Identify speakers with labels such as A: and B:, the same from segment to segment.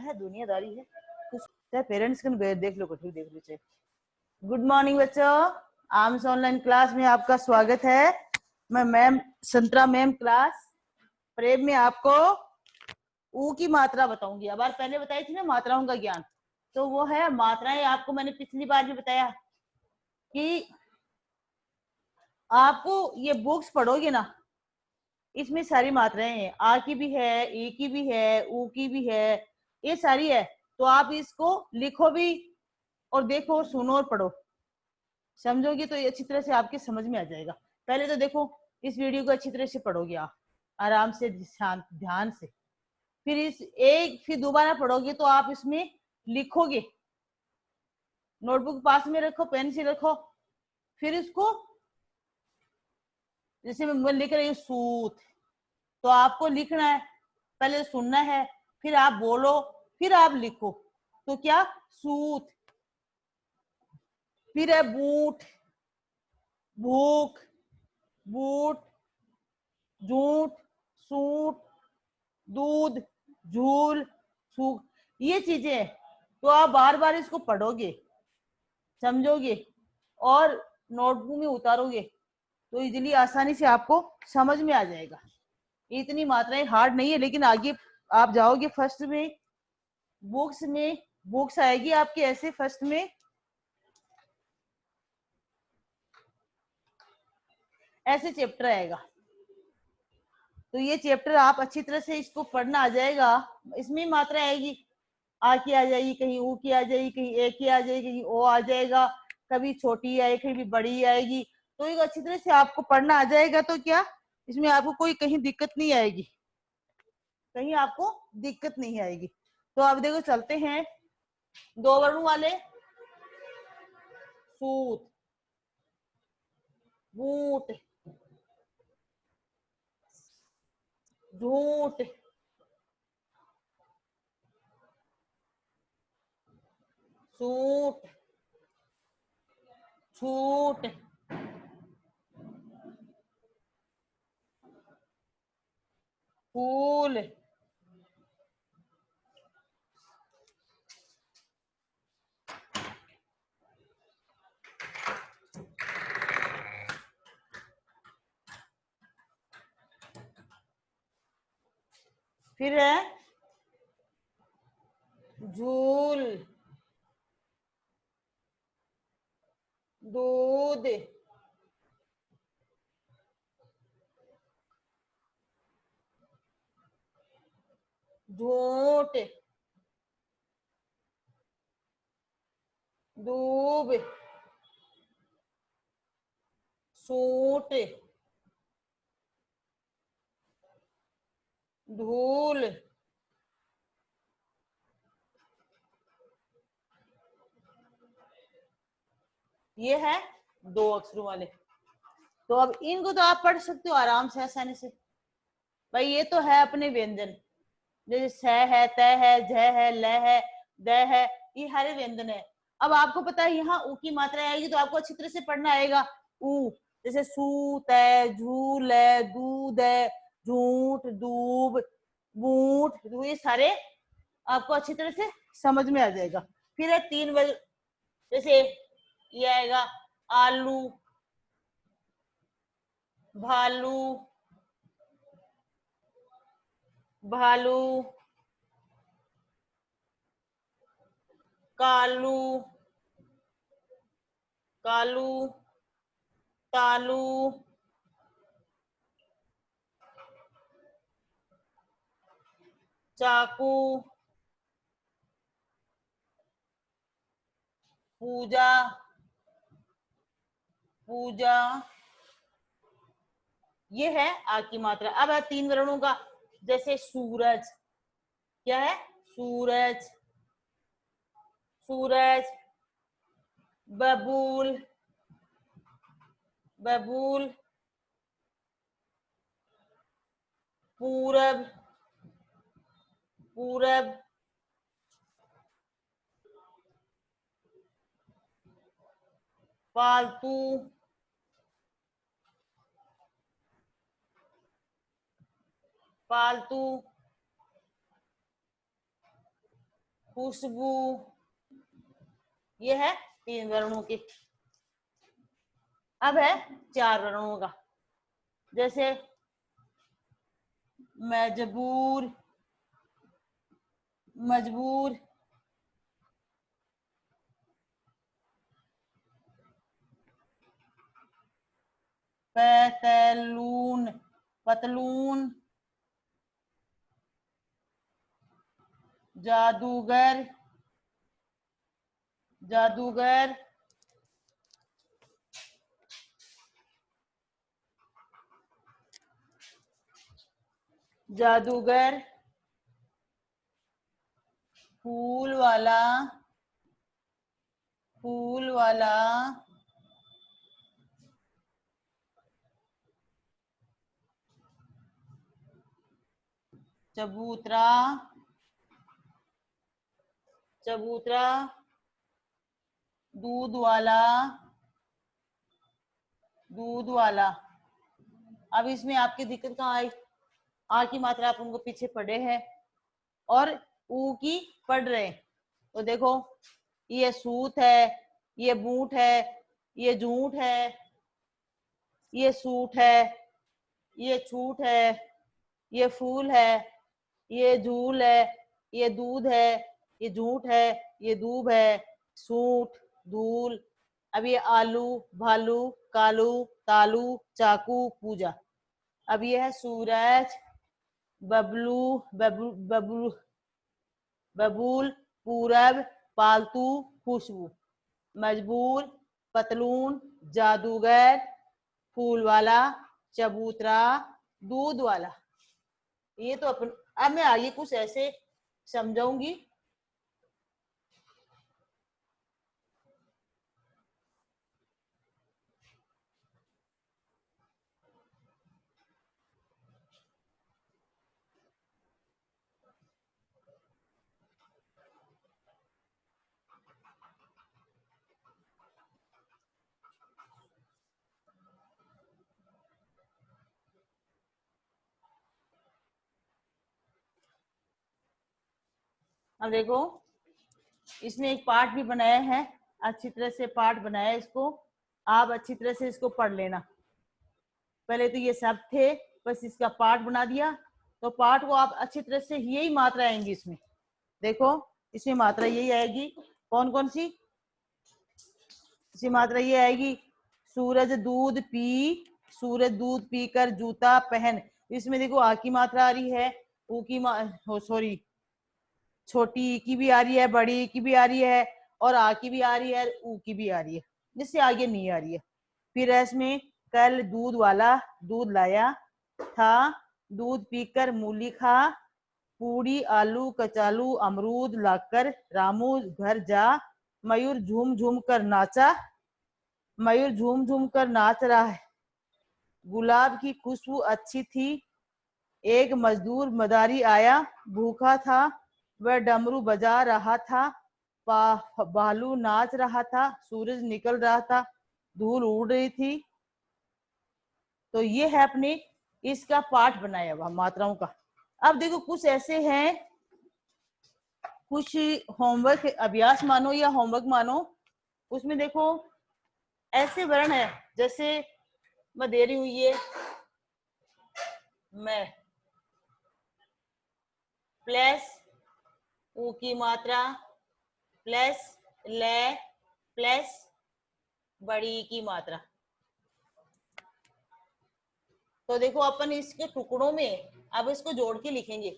A: है दुनियादारी है कुछ पेरेंट्स कन देख लो कुछ देख लो। गुड मॉर्निंग बच्चों, आम्स ऑनलाइन क्लास में आपका स्वागत है। मैं मैम संतरा मैम क्लास प्रेम में आपको ऊ की मात्रा बताऊंगी। अब बार पहले बताई थी ना मात्राओं का ज्ञान, तो वो है मात्राएं। आपको मैंने पिछली बार भी बताया कि आपको ये बुक्स पढ़ोगे ना, इसमें सारी मात्राएं हैं। आ की भी है, ई की भी है, ऊ की भी है, ये सारी है। तो आप इसको लिखो भी और देखो और सुनो और पढ़ो, समझोगे तो ये अच्छी तरह से आपके समझ में आ जाएगा। पहले तो देखो इस वीडियो को अच्छी तरह से पढ़ोगे आप आराम से ध्यान से, फिर दोबारा पढ़ोगे तो आप इसमें लिखोगे। नोटबुक पास में रखो, पेंसिल रखो, फिर इसको जैसे मैं लिख रही हूँ सूत, तो आपको लिखना है, पहले सुनना है, फिर आप बोलो, फिर आप लिखो। तो क्या सूत, फिर है बूट, भूख, बूट, झूठ, सूट, दूध, झूल, सूख, ये चीजें हैं। तो आप बार बार इसको पढ़ोगे, समझोगे और नोटबुक में उतारोगे तो इजीली आसानी से आपको समझ में आ जाएगा। इतनी मात्राएं हार्ड नहीं है, लेकिन आगे आप जाओगे फर्स्ट में बुक्स आएगी आपके ऐसे, फर्स्ट में ऐसे चैप्टर आएगा। तो ये चैप्टर आप अच्छी तरह से इसको पढ़ना आ जाएगा। इसमें मात्रा आएगी, आ की आ जाएगी, कहीं ऊ की आ जाएगी, कहीं ए की आ जाएगी, कहीं ओ आ जाएगा, कभी छोटी आएगी, कभी बड़ी आएगी। तो ये अच्छी तरह से आपको पढ़ना आ जाएगा। तो क्या इसमें आपको कोई कहीं दिक्कत नहीं आएगी, कहीं आपको दिक्कत नहीं आएगी। तो आप देखो चलते हैं दो वर्णों वाले, सूत, बूट, झूठ, सूट, छूट, फूल, फिर है झूल, दूध, झूठ, दूब, सूट, धूल, ये है दो अक्षरों वाले। तो अब इनको तो आप पढ़ सकते हो आराम से, आसानी से। भाई ये तो है अपने व्यंजन, जैसे स है, त है, झ है, ल है, द है, ये हरे व्यंजन है। अब आपको पता है यहाँ ऊ की मात्रा आएगी, तो आपको अच्छी तरह से पढ़ना आएगा। ऊ जैसे सूत है, झूल है, दूध है, झूठ, दूब, बूट, ये सारे आपको अच्छी तरह से समझ में आ जाएगा। फिर है तीन वर्ग, जैसे ये आएगा आलू, भालू, भालू, कालू, कालू, तालू, चाकू, पूजा, पूजा, ये है आ की मात्रा। अब है तीन वर्णों का, जैसे सूरज, क्या है सूरज, सूरज, बबूल, बबूल, पूरब, पूरब, पालतू, पालतू, खुशबू, ये है 3 वर्णों के। अब है 4 वर्णों का, जैसे मजबूर, मजबूर, पतलून, पतलून, जादूगर, जादूगर, जादूगर, फूल वाला, फूल वाला, चबूतरा, चबूतरा, दूध वाला, दूध वाला। अब इसमें आपकी दिक्कत कहाँ आई? आ की मात्रा आप उनको पीछे पढ़े हैं और ऊ की पढ़ रहे हैं। तो देखो, ये सूत है, ये बूट है, ये जूठ है, ये सूट है, ये छूट है, ये फूल है, ये झूल है, ये दूध है, ये झूठ है, ये दूब है, सूट, धूल। अब ये आलू, भालू, कालू, तालू, चाकू, पूजा। अब ये है सूरज, बबलू, बबलू, बबूल, पूरब, पालतू, खुशबू। मजबूर, पतलून, जादूगर, फूल वाला, चबूतरा, दूध वाला। ये तो अपन, अब मैं आगे कुछ ऐसे समझाऊंगी। अब देखो, इसमें एक पार्ट भी बनाया है, अच्छी तरह से पार्ट बनाया है इसको। आप अच्छी तरह से इसको पढ़ लेना। पहले तो ये सब थे, बस इसका पार्ट बना दिया। तो पार्ट को आप अच्छी तरह से, यही मात्रा आएंगी इसमें। देखो, इसमें मात्रा यही आएगी। कौन कौन सी? इसमें मात्रा ये आएगी, सूरज दूध पी, सूरज दूध पीकर जूता पहन। इसमें देखो, आ की मात्रा आ रही है, ऊ की सॉरी, छोटी ई की भी आ रही है, बड़ी ई की भी आ रही है, और आ की भी आ रही है, ऊ की भी आ रही है, जिससे आगे नहीं आ रही है। फिर इसमें कल दूध वाला दूध लाया था, दूध पीकर मूली खा, पूड़ी आलू कचालू अमरूद लाकर रामू घर जा, मयूर झूम झूम कर नाचा, मयूर झूम झूम कर नाच रहा है, गुलाब की खुशबू अच्छी थी, एक मजदूर मदारी आया, भूखा था, वह डमरू बजा रहा था, भालू नाच रहा था, सूरज निकल रहा था, धूल उड़ रही थी। तो ये है अपने इसका पाठ बनाया हुआ मात्राओं का। अब देखो, कुछ ऐसे हैं, कुछ होमवर्क अभ्यास मानो या होमवर्क मानो, उसमें देखो ऐसे वर्ण है, जैसे मैं दे रही हूं ये, मैं प्लस ऊ की मात्रा प्लस ले प्लस बड़ी की मात्रा। तो देखो, अपन इसके टुकड़ों में अब इसको जोड़ के लिखेंगे।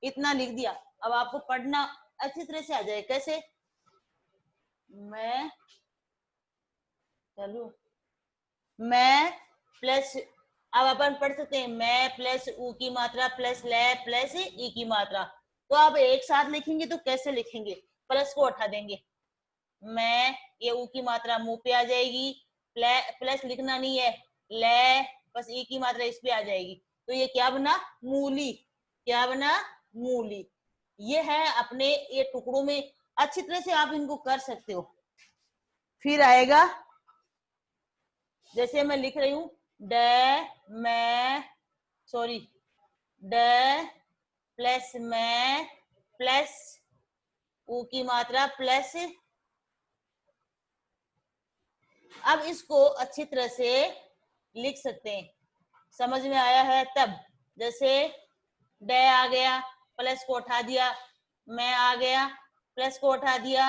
A: इतना लिख दिया, अब आपको पढ़ना अच्छी तरह से आ जाए। कैसे? मैं चलू, मैं प्लस, अब अपन पढ़ सकते हैं, मैं प्लस ऊ की मात्रा प्लस ले प्लस ई की मात्रा। तो अब एक साथ लिखेंगे तो कैसे लिखेंगे? प्लस को हटा देंगे, मैं, ये ऊ की मात्रा मुंह पे आ जाएगी, प्लस लिखना नहीं है, ले, बस ई की मात्रा इस पे आ जाएगी। तो ये क्या बना? मूली। क्या बना? मूली। ये है अपने ये टुकड़ों में, अच्छी तरह से आप इनको कर सकते हो। फिर आएगा, जैसे मैं लिख रही हूं, मैं सॉरी, ड प्लस मैं प्लस ऊ की मात्रा प्लस। अब इसको अच्छी तरह से लिख सकते हैं, समझ में आया है तब। जैसे डे आ गया, प्लस को उठा दिया, मैं आ गया, प्लस को उठा दिया,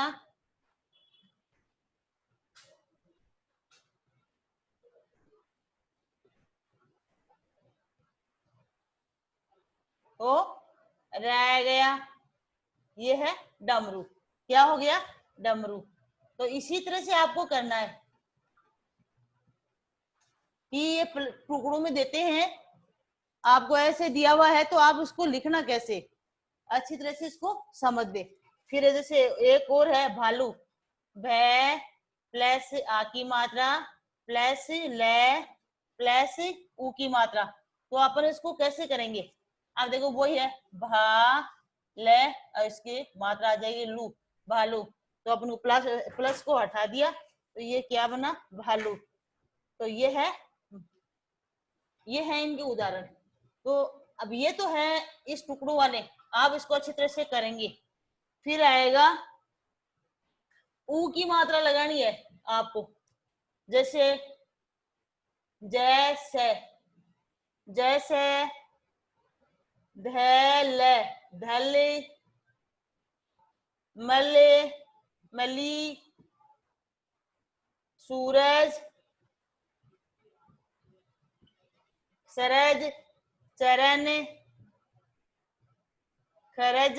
A: ओ रह गया, ये है डमरू। क्या हो गया? डमरू। तो इसी तरह से आपको करना है कि ये टुकड़ों में देते हैं, आपको ऐसे दिया हुआ है तो आप उसको लिखना कैसे, अच्छी तरह से इसको समझ दे। फिर जैसे एक और है भालू, भै प्लस आ की मात्रा प्लस ले प्लस ऊ की मात्रा। तो अपन इसको कैसे करेंगे? आप देखो वही है, भा ले और इसकी मात्रा आ जाएगी लू, भालू। तो अपन प्लस प्लस को हटा दिया तो ये क्या बना? भालू। तो ये है इनके उदाहरण। तो अब ये तो है इस टुकड़ों वाले, आप इसको अच्छी तरह से करेंगे। फिर आएगा ऊ की मात्रा लगानी है आपको। जैसे जैसे जैसे धैल धल मल मली सूरज सरज चरण खरज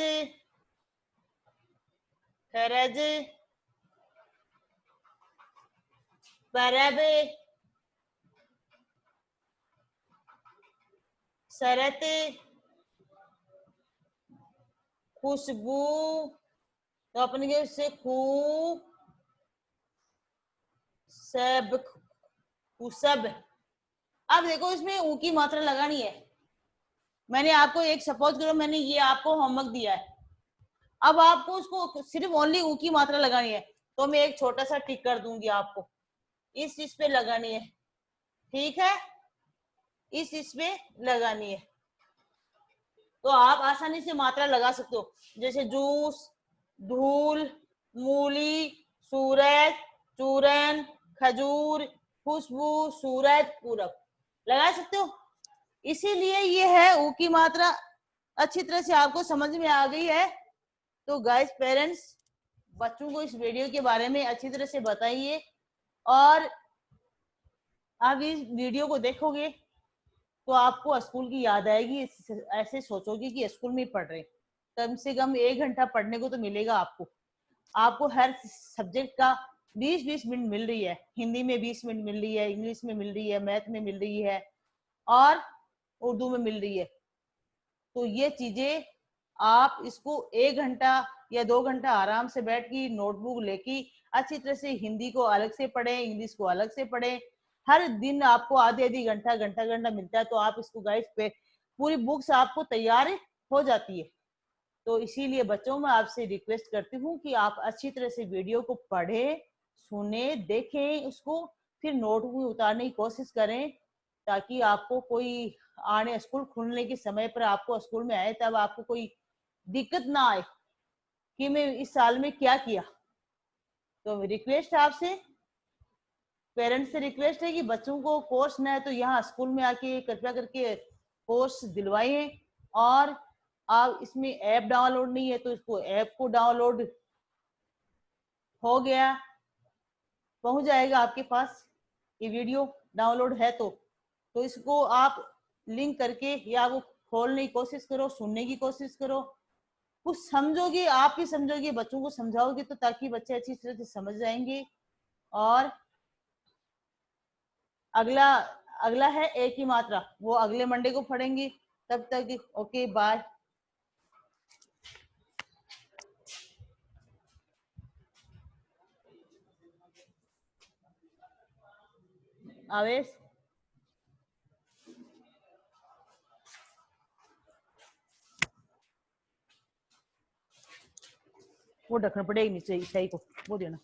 A: खरज परब शरत खुशबू। तो अपन के उससे खू सब खुशब। अब देखो इसमें ऊ की मात्रा लगानी है। मैंने आपको एक सपोज करो मैंने ये आपको होमवर्क दिया है, अब आपको उसको सिर्फ ओनली ऊ की मात्रा लगानी है। तो मैं एक छोटा सा टिक कर दूंगी आपको, इस चीज पे लगानी है, ठीक है? इस पे लगानी है तो आप आसानी से मात्रा लगा सकते हो। जैसे जूस, धूल, मूली, सूरज, चूरन, खजूर, खुशबू, सूरज, पूरब लगा सकते हो। इसीलिए ये है ऊ की मात्रा। अच्छी तरह से आपको समझ में आ गई है। तो गाइस पेरेंट्स, बच्चों को इस वीडियो के बारे में अच्छी तरह से बताइए, और आप इस वीडियो को देखोगे तो आपको स्कूल की याद आएगी। ऐसे सोचोगे कि स्कूल में पढ़ रहे, कम से कम 1 घंटा पढ़ने को तो मिलेगा आपको। आपको हर सब्जेक्ट का 20-20 मिनट मिल रही है। हिंदी में 20 मिनट मिल रही है, इंग्लिश में मिल रही है, मैथ में मिल रही है और उर्दू में मिल रही है। तो ये चीजें आप इसको 1 घंटा या 2 घंटा आराम से बैठ की नोटबुक लेके अच्छी तरह से हिंदी को अलग से पढ़ें, इंग्लिश को अलग से पढ़ें। हर दिन आपको आधे आधे घंटा घंटा घंटा मिलता है तो आप इसको गाइस पे पूरी बुक्स आपको तैयार हो जाती है। तो इसीलिए बच्चों में आपसे रिक्वेस्ट करती हूँ कि आप अच्छी तरह से वीडियो को पढ़ें, सुने, देखें, उसको फिर नोटबुक में उतारने की कोशिश करें, ताकि आपको कोई आने स्कूल खुलने के समय पर आपको स्कूल में आए तब आपको कोई दिक्कत ना आए कि मैं इस साल में क्या किया। तो रिक्वेस्ट है आपसे, पेरेंट्स से रिक्वेस्ट है कि बच्चों को कोर्स न है तो यहाँ स्कूल में आके कृपया करके कोर्स दिलवाइए। और आप इसमें ऐप डाउनलोड नहीं है तो इसको ऐप को डाउनलोड हो गया, पहुंच जाएगा आपके पास। ये वीडियो डाउनलोड है तो इसको आप लिंक करके या वो खोलने की कोशिश करो, सुनने की कोशिश करो, कुछ समझोगे, आप ही समझोगे, बच्चों को समझाओगे तो ताकि बच्चे अच्छी तरह से समझ जाएंगे। और अगला अगला है एक ही मात्रा, वो अगले मंडे को पढ़ेंगे। तब तक ओके बाय। आवेश वो ढकना पड़ेगा नीचे सही को वो देना।